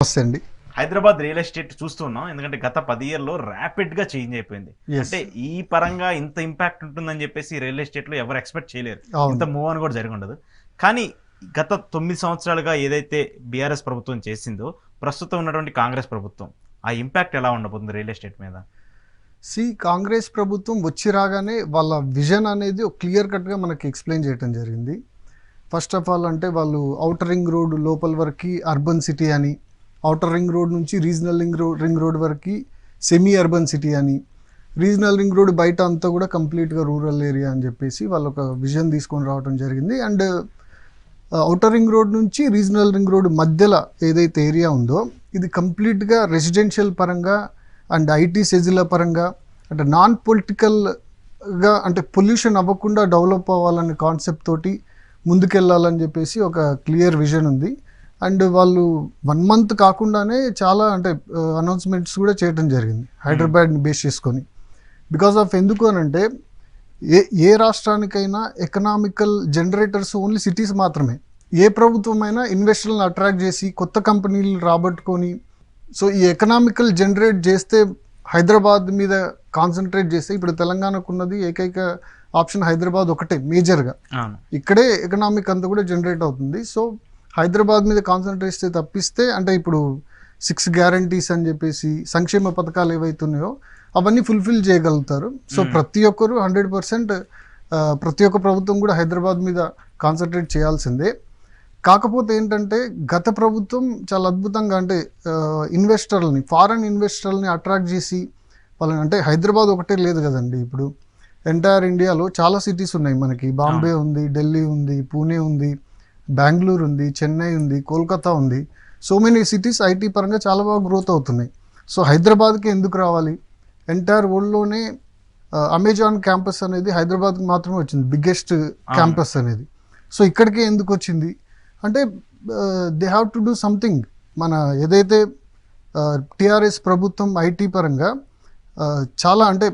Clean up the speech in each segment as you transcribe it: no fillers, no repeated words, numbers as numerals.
నమస్తే అండి. Hyderabad real estate చూస్తున్నాం. ఎందుకంటే గత 10 ఇయర్‌లో ర్యాపిడ్‌గా చేంజ్ అయిపోయింది. యెస్. అంటే ఈ పరంగా ఇంత ఇంపాక్ట్ ఉంటుందని చెప్పేసి రియల్ ఎస్టేట్‌లో ఎవరు ఎక్స్‌పెక్ట్ చేయలేరు. ఇంత అవును. మూవ్ ఆన్ కూడా జరిగి ఉండదు. కానీ గత 9 సంవత్సరాలుగా ఏదైతే బీఆర్ఎస్ ప్రభుత్వం చేసిందో, ప్రస్తుతం ఉన్నటువంటి కాంగ్రెస్ ప్రభుత్వం ఆ ఇంపాక్ట్ ఎలా ఉండబోతుంది రియల్ ఎస్టేట్ మీద? కాంగ్రెస్ ప్రభుత్వం వచ్చి రాగానే వాళ్ళ విజన్ అనేది క్లియర్ కట్‌గా మనకి ఎక్స్‌ప్లెయిన్ చేయటం జరిగింది. ఫస్ట్ ఆఫ్ ఆల్ అంటే వాళ్ళు ఔటర్ రింగ్ రోడ్ లోపల వరకి అర్బన్ సిటీ అని, ఔటర్ రింగ్ రోడ్ నుంచి రీజనల్ రింగ్ రోడ్ వరకి సెమీ అర్బన్ సిటీ అని, రీజనల్ రింగ్ రోడ్ బయట అంతా కూడా కంప్లీట్‌గా రూరల్ ఏరియా అని చెప్పేసి వాళ్ళు ఒక విజన్ తీసుకొని రావడం జరిగింది. అండ్ ఔటర్ రింగ్ రోడ్ నుంచి రీజనల్ రింగ్ రోడ్ మధ్యలో ఏదైతే ఏరియా ఉందో ఇది కంప్లీట్‌గా రెసిడెన్షియల్ పరంగా అండ్ ఐటీ సెజుల పరంగా అంటే నాన్ పొలిటికల్గా అంటే పొల్యూషన్ అవ్వకుండా డెవలప్ అవ్వాలనే కాన్సెప్ట్ తోటి ముందుకెళ్ళాలని చెప్పేసి ఒక క్లియర్ విజన్ ఉంది. అండ్ వాళ్ళు 1 మంత్ కాకుండానే చాలా అంటే అనౌన్స్మెంట్స్ కూడా చేయడం జరిగింది హైదరాబాద్ని బేస్ చేసుకొని. బికాస్ ఆఫ్ ఎందుకు అనంటే ఏ రాష్ట్రానికైనా ఎకనామికల్ జనరేటర్స్ ఓన్లీ సిటీస్ మాత్రమే. ఏ ప్రభుత్వమైనా ఇన్వెస్టర్లను అట్రాక్ట్ చేసి కొత్త కంపెనీలు రాబట్టుకొని సో ఈ ఎకనామికల్ జనరేట్ చేస్తే హైదరాబాద్ మీద కాన్సన్ట్రేట్ చేస్తే ఇప్పుడు తెలంగాణకు ఉన్నది ఏకైక ఆప్షన్ హైదరాబాద్ ఒకటే మేజర్గా. ఇక్కడే ఎకనామిక్ అంతా కూడా జనరేట్ అవుతుంది. సో హైదరాబాద్ మీద కాన్సన్ట్రేట్ చేస్తే తప్పిస్తే అంటే ఇప్పుడు 6 గ్యారంటీస్ అని చెప్పేసి సంక్షేమ పథకాలు ఏవైతున్నాయో అవన్నీ ఫుల్ఫిల్ చేయగలుగుతారు. సో ప్రతి ఒక్కరు 100% ప్రతి ఒక్క ప్రభుత్వం కూడా హైదరాబాద్ మీద కాన్సన్ట్రేట్ చేయాల్సిందే. కాకపోతే ఏంటంటే గత ప్రభుత్వం చాలా అద్భుతంగా అంటే ఇన్వెస్టర్లని ఫారెన్ ఇన్వెస్టర్లని అట్రాక్ట్ చేసి వాళ్ళని అంటే హైదరాబాద్ ఒకటే లేదు కదండి, ఇప్పుడు ఎంటైర్ ఇండియాలో చాలా సిటీస్ ఉన్నాయి మనకి. బాంబే ఉంది, ఢిల్లీ ఉంది, పూణే ఉంది, బెంగళూరు ఉంది, చెన్నై ఉంది, కోల్కతా ఉంది. సో మెనీ సిటీస్ ఐటీ పరంగా చాలా బాగా గ్రోత్ అవుతున్నాయి. సో హైదరాబాద్కి ఎందుకు రావాలి? ఎంటైర్ వరల్డ్లోనే అమెజాన్ క్యాంపస్ అనేది హైదరాబాద్కి మాత్రమే వచ్చింది, బిగ్గెస్ట్ క్యాంపస్ అనేది. సో ఇక్కడికే ఎందుకు వచ్చింది అంటే they have to do something. మన ఏదైతే టిఆర్ఎస్ ప్రభుత్వం ఐటీ పరంగా చాలా అంటే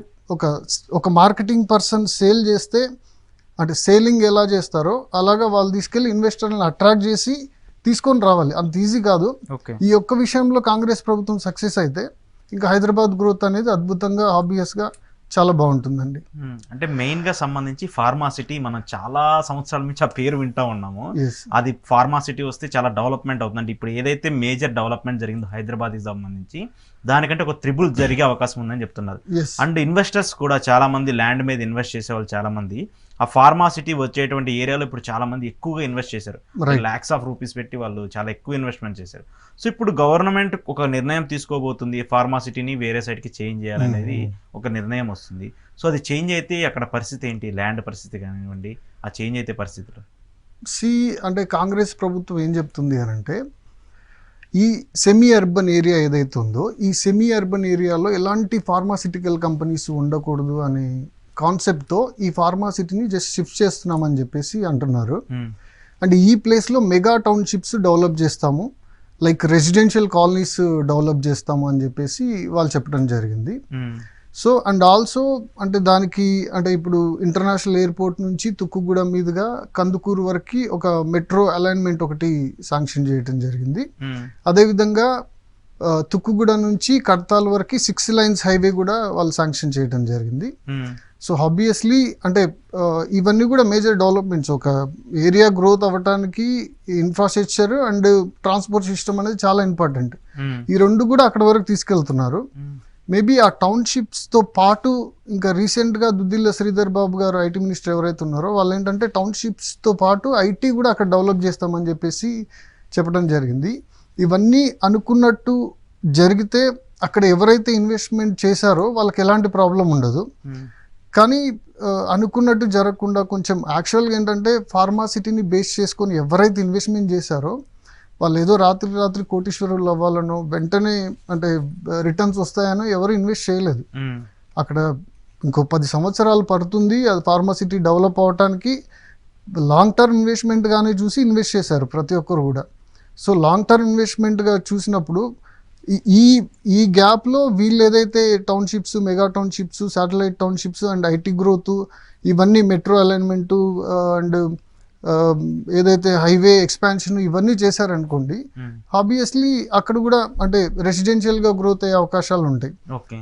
ఒక మార్కెటింగ్ పర్సన్ సేల్ చేస్తే అంటే సేలింగ్ ఎలా చేస్తారో అలాగా వాళ్ళు తీసుకెళ్ళి ఇన్వెస్టర్లను అట్రాక్ట్ చేసి తీసుకొని రావాలి. అంత ఈజీ కాదు. ఈ ఒక్క విషయంలో కాంగ్రెస్ ప్రభుత్వం సక్సెస్ అయితే ఇంకా హైదరాబాద్ గ్రోత్ అనేది అద్భుతంగా ఆబ్వియస్గా చాలా బాగుంటుందండి. అంటే మెయిన్గా సంబంధించి ఫార్మాసిటీ మనం చాలా సంవత్సరాల నుంచి ఆ పేరు వింటూ ఉన్నాము. అది ఫార్మాసిటీ వస్తే చాలా డెవలప్మెంట్ అవుతుందండి. ఇప్పుడు ఏదైతే మేజర్ డెవలప్మెంట్ జరిగిందో హైదరాబాద్కి సంబంధించి దానికంటే ఒక త్రిబుల్ జరిగే అవకాశం ఉందని చెప్తున్నారు. అండ్ ఇన్వెస్టర్స్ కూడా చాలా మంది ల్యాండ్ మీద ఇన్వెస్ట్ చేసేవాళ్ళు చాలా మంది ఆ ఫార్మాసిటీ వచ్చేటువంటి ఏరియాలో ఇప్పుడు చాలా మంది ఎక్కువగా ఇన్వెస్ట్ చేశారు. లాక్స్ ఆఫ్ రూపీస్ పెట్టి వాళ్ళు చాలా ఎక్కువ ఇన్వెస్ట్మెంట్ చేశారు. సో ఇప్పుడు గవర్నమెంట్ ఒక నిర్ణయం తీసుకోబోతుంది, ఫార్మాసిటీని వేరే సైడ్కి చేంజ్ చేయాలనేది ఒక నిర్ణయం వస్తుంది. సో అది చేంజ్ అయితే అక్కడ పరిస్థితి ఏంటి? ల్యాండ్ పరిస్థితి కానివ్వండి, ఆ చేంజ్ అయితే పరిస్థితులు అంటే కాంగ్రెస్ ప్రభుత్వం ఏం చెప్తుంది అని అంటే ఈ సెమీ అర్బన్ ఏరియా ఏదైతే ఉందో ఈ సెమీ అర్బన్ ఏరియాలో ఎలాంటి ఫార్మాసిటికల్ కంపెనీస్ ఉండకూడదు అనే కాన్సెప్ట్తో ఈ ఫార్మాసిటీని జస్ట్ షిఫ్ట్ చేస్తున్నామని చెప్పేసి అంటున్నారు. అండ్ ఈ ప్లేస్లో మెగా టౌన్షిప్స్ డెవలప్ చేస్తాము, లైక్ రెసిడెన్షియల్ కాలనీస్ డెవలప్ చేస్తాము అని చెప్పేసి వాళ్ళు చెప్పడం జరిగింది. సో అండ్ ఆల్సో అంటే దానికి అంటే ఇప్పుడు ఇంటర్నేషనల్ ఎయిర్పోర్ట్ నుంచి తుక్కుగూడ మీదుగా కందుకూరు వరకు ఒక మెట్రో అలైన్మెంట్ ఒకటి శాంక్షన్ చేయడం జరిగింది. అదేవిధంగా తుక్కుగూడ నుంచి కడతాల్ వరకు 6 లైన్స్ హైవే కూడా వాళ్ళు శాంక్షన్ చేయడం జరిగింది. సో ఆబ్వియస్లీ అంటే ఇవన్నీ కూడా మేజర్ డెవలప్మెంట్స్. ఒక ఏరియా గ్రోత్ అవ్వడానికి ఇన్ఫ్రాస్ట్రక్చర్ అండ్ ట్రాన్స్పోర్ట్ సిస్టమ్ అనేది చాలా ఇంపార్టెంట్. ఈ రెండు కూడా అక్కడ వరకు తీసుకెళ్తున్నారు. మేబీ ఆ టౌన్షిప్స్తో పాటు ఇంకా రీసెంట్గా దుద్దిల్ల శ్రీధర్ బాబు గారు ఐటీ మినిస్టర్ ఎవరైతే ఉన్నారో వాళ్ళు ఏంటంటే టౌన్షిప్స్తో పాటు ఐటీ కూడా అక్కడ డెవలప్ చేస్తామని చెప్పేసి చెప్పడం జరిగింది. ఇవన్నీ అనుకున్నట్టు జరిగితే అక్కడ ఎవరైతే ఇన్వెస్ట్మెంట్ చేశారో వాళ్ళకి ఎలాంటి ప్రాబ్లం ఉండదు. కానీ అనుకున్నట్టు జరగకుండా కొంచెం యాక్చువల్గా ఏంటంటే ఫార్మాసిటీని బేస్ చేసుకొని ఎవరైతే ఇన్వెస్ట్మెంట్ చేశారో వాళ్ళు ఏదో రాత్రి కోటీశ్వరులు అవ్వాలనో వెంటనే అంటే రిటర్న్స్ వస్తాయనో ఎవరు ఇన్వెస్ట్ చేయలేదు. అక్కడ ఇంకో 10 సంవత్సరాలు పడుతుంది అది ఫార్మాసిటీ డెవలప్ అవడానికి. లాంగ్ టర్మ్ ఇన్వెస్ట్మెంట్గానే చూసి ఇన్వెస్ట్ చేశారు ప్రతి ఒక్కరు కూడా. సో లాంగ్ టర్మ్ ఇన్వెస్ట్మెంట్గా చూసినప్పుడు ఈ గ్యాప్లో వీళ్ళు ఏదైతే townships, mega townships, satellite townships and IT growth ఇవన్నీ మెట్రో అలైన్మెంటు అండ్ ఏదైతే హైవే ఎక్స్పాన్షన్ ఇవన్నీ చేశారనుకోండి, ఆబ్వియస్లీ అక్కడ కూడా అంటే రెసిడెన్షియల్గా గ్రోత్ అయ్యే అవకాశాలు ఉంటాయి. ఓకే.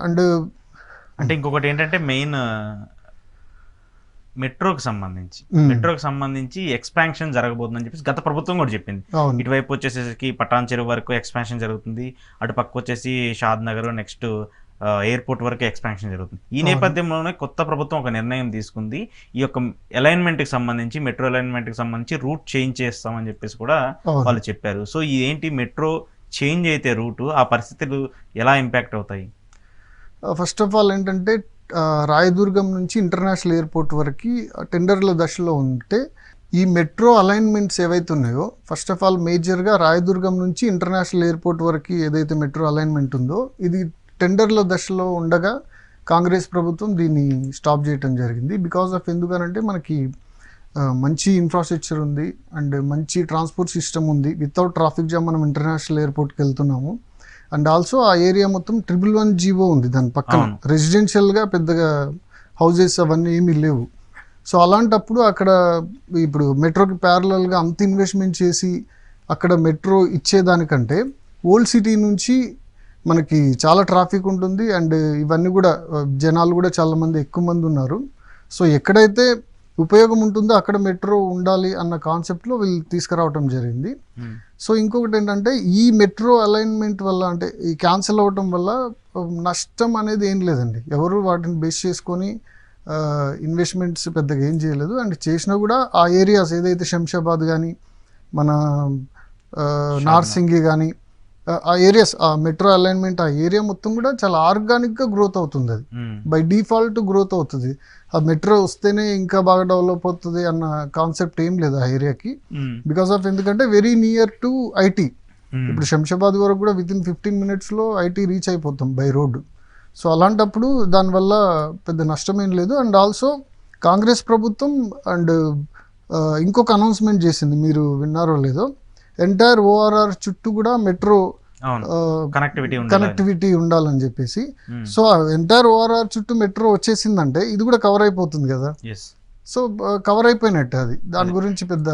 అండ్ అంటే ఇంకొకటి ఏంటంటే మెయిన్ మెట్రోకి సంబంధించి ఎక్స్పాన్షన్ జరగబోతుందని చెప్పేసి గత ప్రభుత్వం కూడా చెప్పింది. ఇటువైపు వచ్చేసరికి పటాన్ చెరువు వరకు ఎక్స్పాన్షన్ జరుగుతుంది, అటు పక్క వచ్చేసి షాద్ నగర్, నెక్స్ట్ ఎయిర్పోర్ట్ వరకు ఎక్స్పాన్షన్ జరుగుతుంది. ఈ నేపథ్యంలోనే కొత్త ప్రభుత్వం ఒక నిర్ణయం తీసుకుంది, ఈ యొక్క అలైన్మెంట్కి సంబంధించి, మెట్రో అలైన్మెంట్కి సంబంధించి రూట్ చేంజ్ చేస్తామని చెప్పేసి కూడా వాళ్ళు చెప్పారు. సో ఇదేంటి, మెట్రో చేంజ్ అయితే రూటు ఆ పరిస్థితులు ఎలా ఇంపాక్ట్ అవుతాయి? ఫస్ట్ ఆఫ్ ఆల్ ఏంటంటే రాయదుర్గం నుంచి ఇంటర్నేషనల్ ఎయిర్పోర్ట్ వరకు టెండర్ల దశలో ఉంటే ఈ మెట్రో అలైన్మెంట్స్ ఏవైతే ఉన్నాయో, ఫస్ట్ ఆఫ్ ఆల్ మేజర్గా రాయదుర్గం నుంచి ఇంటర్నేషనల్ ఎయిర్పోర్ట్ వరకు ఏదైతే మెట్రో అలైన్మెంట్ ఉందో ఇది టెండర్ల దశలో ఉండగా కాంగ్రెస్ ప్రభుత్వం దీన్ని స్టాప్ చేయడం జరిగింది. బికాస్ ఆఫ్ ఎందుకనంటే మనకి మంచి ఇన్ఫ్రాస్ట్రక్చర్ ఉంది అండ్ మంచి ట్రాన్స్పోర్ట్ సిస్టమ్ ఉంది. వితౌట్ ట్రాఫిక్ జామ్ మనం ఇంటర్నేషనల్ ఎయిర్పోర్ట్కి వెళ్తున్నాము. అండ్ ఆల్సో ఆ ఏరియా మొత్తం 111 జీవో ఉంది దాని పక్కన. రెసిడెన్షియల్గా పెద్దగా హౌజెస్ అవన్నీ ఏమీ లేవు. సో అలాంటప్పుడు అక్కడ ఇప్పుడు మెట్రోకి ప్యారలల్గా అంత ఇన్వెస్ట్మెంట్ చేసి అక్కడ మెట్రో ఇచ్చేదానికంటే ఓల్డ్ సిటీ నుంచి మనకి చాలా ట్రాఫిక్ ఉంటుంది అండ్ ఇవన్నీ కూడా జనాలు కూడా చాలామంది ఎక్కువ మంది ఉన్నారు. సో ఎక్కడైతే ఉపయోగం ఉంటుందో అక్కడ మెట్రో ఉండాలి అన్న కాన్సెప్ట్లో వీళ్ళు తీసుకురావటం జరిగింది. సో ఇంకొకటి ఏంటంటే ఈ మెట్రో అలైన్మెంట్ వల్ల అంటే ఈ క్యాన్సిల్ అవ్వటం వల్ల నష్టం అనేది ఏం లేదండి. ఎవరు వాటిని బేస్ చేసుకొని ఇన్వెస్ట్మెంట్స్ పెద్దగా ఏం చేయలేదు. అండ్ చేసినా కూడా ఆ ఏరియాస్ ఏదైతే శంషాబాద్ కానీ మన నార్సింగి కానీ ఆ ఏరియాస్, ఆ మెట్రో అలైన్మెంట్ ఆ ఏరియా మొత్తం కూడా చాలా ఆర్గానిక్గా గ్రోత్ అవుతుంది. అది బై డిఫాల్ట్ గ్రోత్ అవుతుంది. ఆ మెట్రో వస్తేనే ఇంకా బాగా డెవలప్ అవుతుంది అన్న కాన్సెప్ట్ ఏం లేదు ఆ ఏరియాకి. బికాస్ ఆఫ్ ఎందుకంటే వెరీ నియర్ టు ఐటీ. ఇప్పుడు శంషాబాద్ వరకు కూడా విత్ ఇన్ 15 minutesలో ఐటీ రీచ్ అయిపోతాం బై రోడ్డు. సో అలాంటప్పుడు దానివల్ల పెద్ద నష్టమేం లేదు. అండ్ ఆల్సో కాంగ్రెస్ ప్రభుత్వం అండ్ ఇంకొక అనౌన్స్మెంట్ చేసింది, మీరు విన్నారో లేదో, ఎంటైర్ ఓఆర్ఆర్ చుట్టూ కూడా మెట్రో కనెక్టివిటీ ఉండాలని చెప్పేసి. సో ఎంటైర్ ఓఆర్ఆర్ చుట్టూ మెట్రో వచ్చేసిందంటే ఇది కూడా కవర్ అయిపోతుంది కదా. సో కవర్ అయిపోయినట్టు అది, దాని గురించి పెద్ద